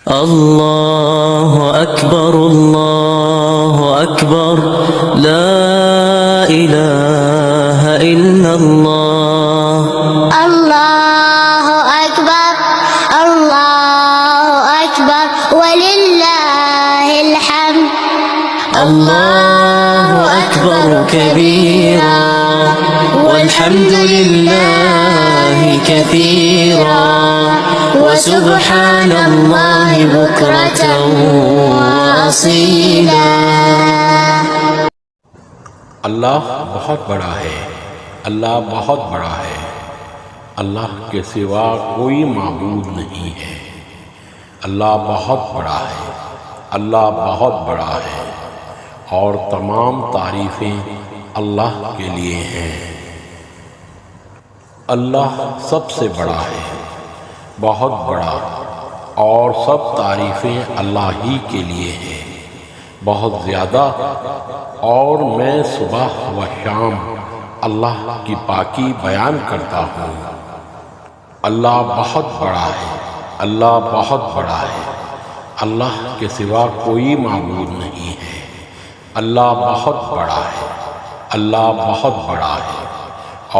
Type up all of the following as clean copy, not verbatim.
الله أكبر الله أكبر لا إله إلا الله الله أكبر الله أكبر ولله الحمد الله أكبر كبيرا والحمد لله كثيرا وسبحان الله بكرة وأصيلا अल्लाह बहुत बड़ा है, अल्लाह बहुत बड़ा है। अल्लाह के सिवा कोई माबूद नहीं है। अल्लाह बहुत बड़ा है, अल्लाह बहुत बड़ा है और तमाम तारीफ़ें अल्लाह के लिए हैं। अल्लाह सबसे बड़ा है, बहुत बड़ा, और सब तारीफ़ें अल्लाह ही के लिए हैं, बहुत ज़्यादा। और मैं सुबह व शाम अल्लाह की पाकी बयान करता हूँ। अल्लाह बहुत बड़ा है, अल्लाह बहुत बड़ा है। अल्लाह के सिवा कोई माबूद नहीं है। अल्लाह बहुत बड़ा है, अल्लाह बहुत बड़ा है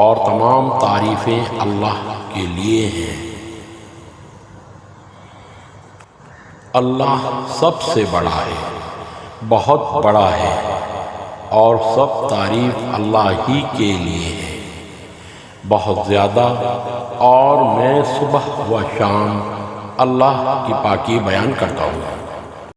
और तमाम तारीफ़ें अल्लाह के लिए हैं। अल्लाह सबसे बड़ा है, बहुत बड़ा है और सब तारीफ़ अल्लाह ही के लिए है, बहुत ज़्यादा। और मैं सुबह व शाम अल्लाह की पाकी बयान करता हूँ।